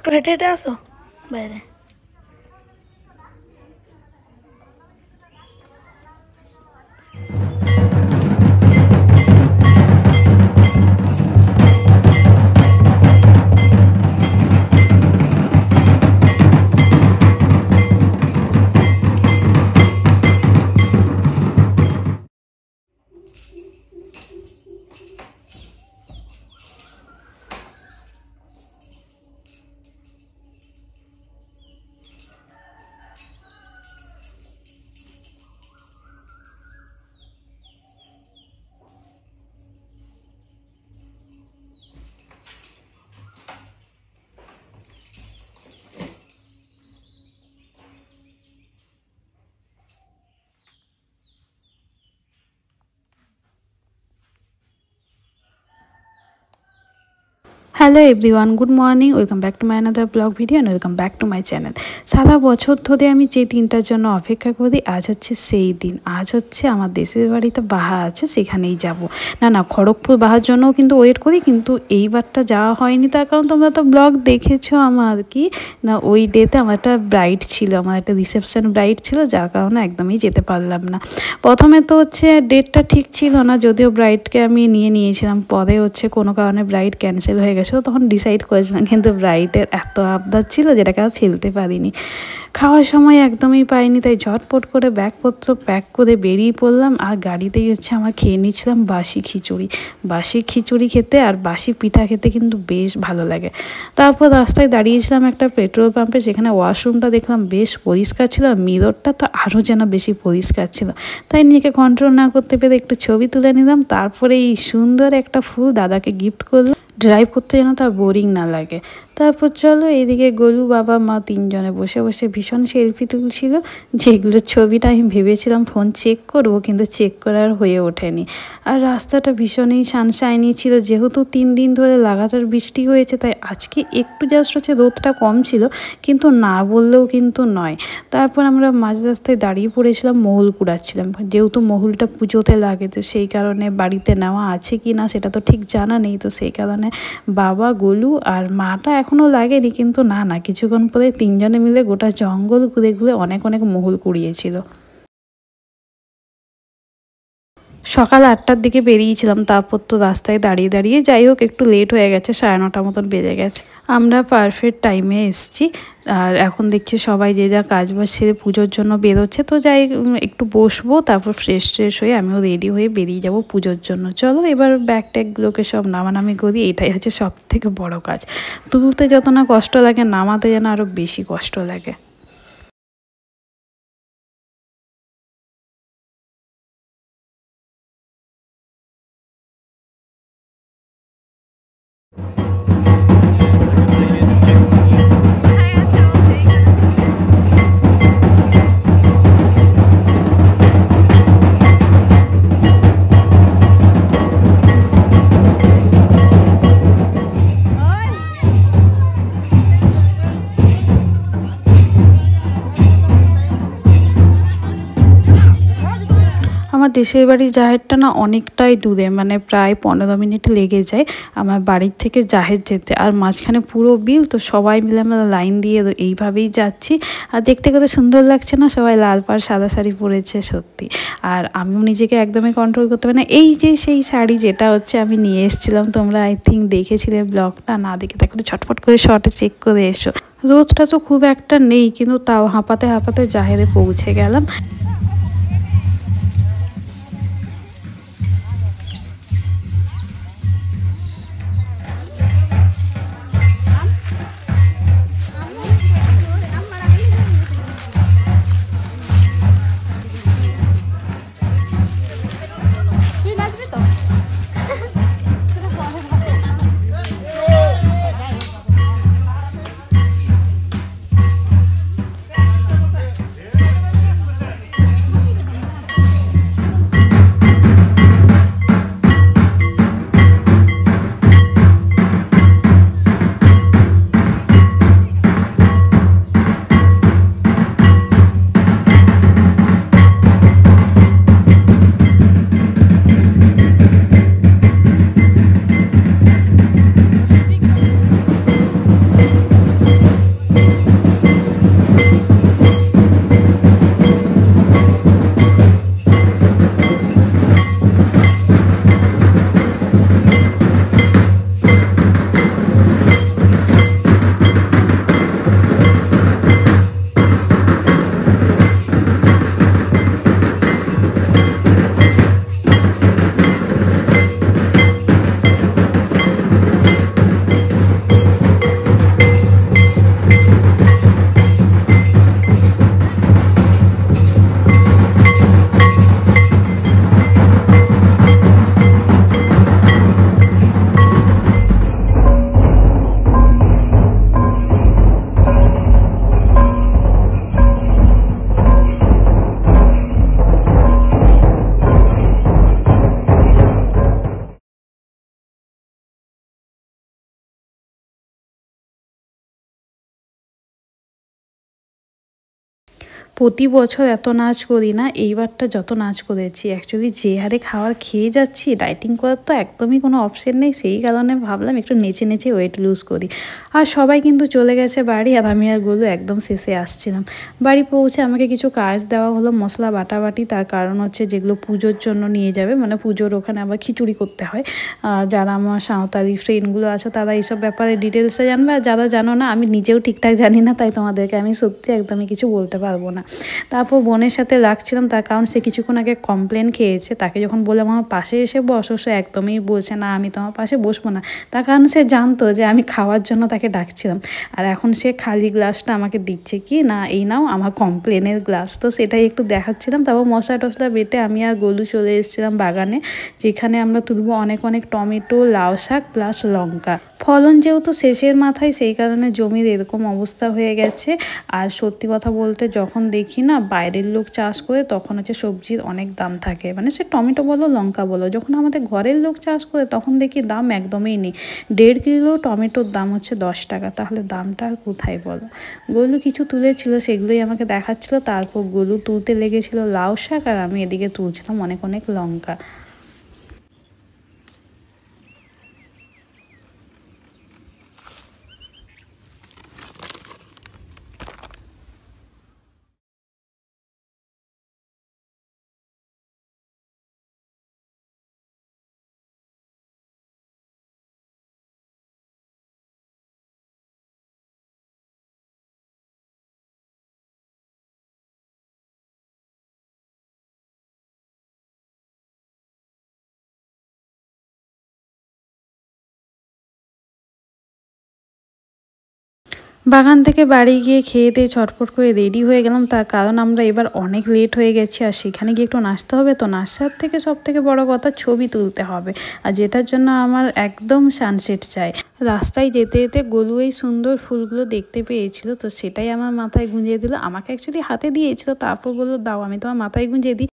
একটু হেঁটে হেঁটে আসো বাইরে। Hello everyone, good morning. Welcome back to my another blog video and welcome back to my channel. সারা বছর ধরে আমি যে দিনটার জন্য অপেক্ষা করি, আজ হচ্ছে সেই দিন। আজ হচ্ছে আমার দেশের বাড়িতে বাহা আছে, সেখানেই যাব। না খড়গপুর বাহার জন্যও কিন্তু ওয়েট করি, কিন্তু এইবারটা যাওয়া হয়নি। তার কারণ তোমরা তো ব্লগ দেখেছো আমার, কি না ওই ডেতে আমার একটা ব্রাইড ছিল, আমার একটা রিসেপশন ব্রাইড ছিল, যার কারণে একদমই যেতে পারলাম না। প্রথমে তো হচ্ছে ডেটটা ঠিক ছিল না, যদিও ব্রাইডকে আমি নিয়েছিলাম। পরে হচ্ছে কোনো কারণে ব্রাইড ক্যান্সেল হয়ে গেছে, তখন ডিসাইড করেছিলাম, কিন্তু ব্রাইডের এত আবদার ছিল যেটাকে আর ফেলতে পারিনি। খাওয়ার সময় একদমই পাইনি, তাই ঝটপট করে ব্যাগপত্র প্যাক করে বেরিয়ে পড়লাম। আর গাড়িতেই হচ্ছে আমার খেয়ে নিচ্ছিলাম বাসি খিচুড়ি খেতে আর বাসি পিঠা খেতে কিন্তু বেশ ভালো লাগে। তারপর রাস্তায় দাঁড়িয়েছিলাম একটা পেট্রোল পাম্পে, সেখানে ওয়াশরুমটা দেখলাম বেশ পরিষ্কার ছিল, আর মিররটা তো আরও যেন বেশি পরিষ্কার ছিল। তাই নিজেকে কন্ট্রোল না করতে পেরে একটু ছবি তুলে নিলাম। তারপরে এই সুন্দর একটা ফুল দাদাকে গিফট করলাম, ড্রাইভ করতে যেন তার বোরিং না লাগে। তারপর চলো, এইদিকে গোলু, বাবা, মা তিনজনে বসে বসে ভীষণ সেলফি তুলছিল, যেগুলোর ছবিটা আমি ভেবেছিলাম ফোন চেক করবো, কিন্তু চেক করার হয়ে ওঠেনি। আর রাস্তাটা ভীষণই সানশাইনি ছিল, যেহেতু 3 দিন ধরে লাগাতার বৃষ্টি হয়েছে, তাই আজকে একটু জাস্ট হচ্ছে রোদটা কম ছিল, কিন্তু না বললেও কিন্তু নয়। তারপর আমরা মাঝ রাস্তায় দাঁড়িয়ে পড়েছিলাম, মহুল কুড়াচ্ছিলাম। যেহেতু মহুলটা পুজোতে লাগে, তো সেই কারণে বাড়িতে নেওয়া আছে কি না সেটা তো ঠিক জানা নেই, তো সেই কারণে বাবা, গোলু আর মাটা এখনও লাগেনি, কিন্তু না কিছুক্ষণ পরে তিনজনে মিলে গোটা জঙ্গল ঘুরে ঘুরে অনেক মহুল কুড়িয়েছিল। সকাল 8টার দিকে বেরিয়েছিলাম, তারপর তো রাস্তায় দাঁড়িয়ে যাই হোক একটু লেট হয়ে গেছে, 9:30 মতন বেজে গেছে। আমরা পারফেক্ট টাইমে এসছি। আর এখন দেখছি সবাই যে যা কাজ বাজ সেরে পুজোর জন্য বেরোচ্ছে, তো যাই একটু বসবো, তারপর ফ্রেশ হয়ে আমিও রেডি হয়ে বেরিয়ে যাব পুজোর জন্য। চলো এবার ব্যাগ ট্যাগগুলোকে সব নামানামি করি, এটাই হচ্ছে সব থেকে বড় কাজ। তুলতে যত না কষ্ট লাগে, নামাতে যেন আরও বেশি কষ্ট লাগে। আমার দেশের বাড়ির জাহেরটা না অনেকটাই দূরে, মানে প্রায় 15 মিনিট লেগে যায় আমার বাড়ির থেকে জাহের যেতে। আর মাঝখানে পুরো বিল, তো সবাই মিলে আমরা লাইন দিয়ে এইভাবেই যাচ্ছি। আর দেখতে কত সুন্দর লাগছে না, সবাই লাল পাড় সাদা শাড়ি পরেছে সত্যি। আর আমিও নিজেকে একদমই কন্ট্রোল করতে পারি না। এই যে সেই শাড়ি যেটা হচ্ছে আমি নিয়ে এসেছিলাম, তোমরা আই থিঙ্ক দেখেছিলে ব্লগটা, না দেখে থাকলে ছটফট করে শর্টে চেক করে এসো। রোদটা তো খুব একটা নেই, কিন্তু তাও হাঁপাতে জাহেরে পৌঁছে গেলাম। প্রতি বছর এত নাচ করি না, এইবারটা যত নাচ করেছি অ্যাকচুয়ালি যে হারে খাবার খেয়ে যাচ্ছি, ডায়েটিং করার তো একদমই কোনো অপশন নেই, সেই কারণে ভাবলাম একটু নেচে নেচে ওয়েট লুজ করি। আর সবাই কিন্তু চলে গেছে বাড়ি, আর আমি আর গোলু একদম শেষে আসছিলাম। বাড়ি পৌঁছে আমাকে কিছু কাজ দেওয়া হলো, মশলা বাটাবাটি, তার কারণ হচ্ছে যেগুলো পুজোর জন্য নিয়ে যাবে, মানে পুজোর ওখানে আবার খিচুড়ি করতে হয়। যারা আমার সাঁওতালি ফ্রেন্ডগুলো আছে তারা এইসব ব্যাপারে ডিটেলসে জানবে, আর যারা জানো না, আমি নিজেও ঠিকঠাক জানি না, তাই তোমাদেরকে আমি সত্যি একদমই কিছু বলতে পারবো না। তারপর বোনের সাথে রাখছিলাম, তার কারণ সে কিছুক্ষণ আগে কমপ্লেন খেয়েছে, তাকে যখন বললাম আমার পাশে এসে বসো, সে একদমই বলছে না আমি তোমার পাশে বসবো না, তার কারণ সে জানতো যে আমি খাওয়ার জন্য তাকে ডাকছিলাম। আর এখন সে খালি গ্লাসটা আমাকে দিচ্ছে কি না, এই নাও আমার কমপ্লেনের গ্লাস, তো সেটাই একটু দেখাচ্ছিলাম। তারপর মশলা টশলা বেটে আমি আর গোলু চলে এসেছিলাম বাগানে, যেখানে আমরা তুলবো অনেক অনেক টমেটো, লাউ শাক প্লাস লঙ্কা। ফলন যেহেতু শেষের মাথায়, সেই কারণে জমির এরকম অবস্থা হয়ে গেছে। আর সত্যি কথা বলতে যখন দেখি না বাইরের লোক চাষ করে, তখন হচ্ছে সবজির অনেক দাম থাকে, মানে সে টমেটো বলো লঙ্কা বলো। যখন আমাদের ঘরের লোক চাষ করে তখন দেখি দাম একদমই নেই। 1.5 কিলো টমেটোর দাম হচ্ছে 10 টাকা, তাহলে দামটা আর কোথায় বলো। গোলু কিছু তুলেছিল, সেগুলোই আমাকে দেখাচ্ছিল। তারপর গোলু তুলতে লেগেছিল লাউ শাক, আর আমি এদিকে তুলছিলাম অনেক অনেক লঙ্কা। বাগান থেকে বাড়ি গিয়ে খেয়ে দিয়ে ছটফট করে রেডি হয়ে গেলাম, তার কারণ আমরা এবার অনেক লেট হয়ে গেছি, আর সেখানে গিয়ে একটু নাচতে হবে। তো নাচার থেকে সব থেকে বড় কথা ছবি তুলতে হবে, আর যেটার জন্য আমার একদম সানসেট চাই। রাস্তায় যেতে যেতে গোলু এই সুন্দর ফুলগুলো দেখতে পেয়েছিল, তো সেটাই আমার মাথায় গুঁজে দিল। আমাকে অ্যাকচুয়ালি হাতে দিয়েছিল, তারপর বললো দাও আমি তোমার মাথায় গুঁজে দিই।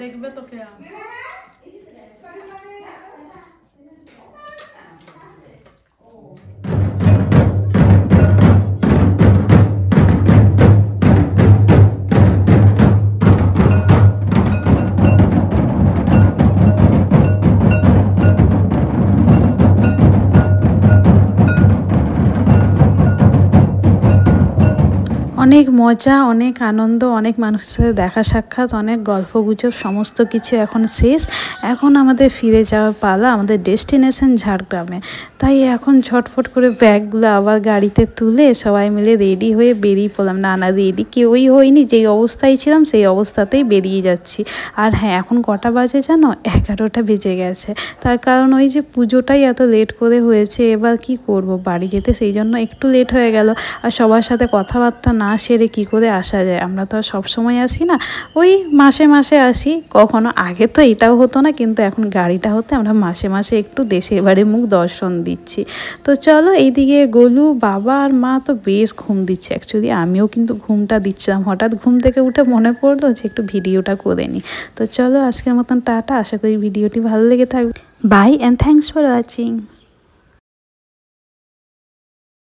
দেখবে তোকে অনেক মজা, অনেক আনন্দ, অনেক মানুষের সাথে দেখা সাক্ষাৎ, অনেক গল্পগুজব, সমস্ত কিছু এখন শেষ। এখন আমাদের ফিরে যাওয়ার পালা, আমাদের ডেস্টিনেশন ঝাড়গ্রামে। তাই এখন ঝটফট করে ব্যাগগুলো আবার গাড়িতে তুলে সবাই মিলে রেডি হয়ে বেরিয়ে পড়লাম। না রেডি কেউই হয়নি, যেই অবস্থায় ছিলাম সেই অবস্থাতেই বেরিয়ে যাচ্ছি। আর হ্যাঁ, এখন কটা বাজে জানো? 11টা বেজে গেছে। তার কারণ ওই যে পুজোটাই এত লেট করে হয়েছে, এবার কি করব, বাড়ি যেতে সেই জন্য একটু লেট হয়ে গেল। আর সবার সাথে কথাবার্তা না সেরে কি করে আসা যায়? আমরা তো আর সবসময় আসি না, ওই মাসে মাসে আসি কখনো। আগে তো এটাও হতো না, কিন্তু এখন গাড়িটা হতে আমরা মাসে মাসে একটু দেশের বাড়ি মুখ দর্শন দিচ্ছি। তো চলো, এইদিকে গোলু, বাবা আর মা তো বেশ ঘুম দিচ্ছে। অ্যাকচুয়ালি আমিও কিন্তু ঘুমটা দিচ্ছিলাম। হঠাৎ ঘুম থেকে উঠে মনে পড়লো যে একটু ভিডিওটা করে নিই। তো চলো, আজকের মতন টাটা। আশা করি ভিডিওটি ভালো লেগে থাকবে। Bye and thanks for watching.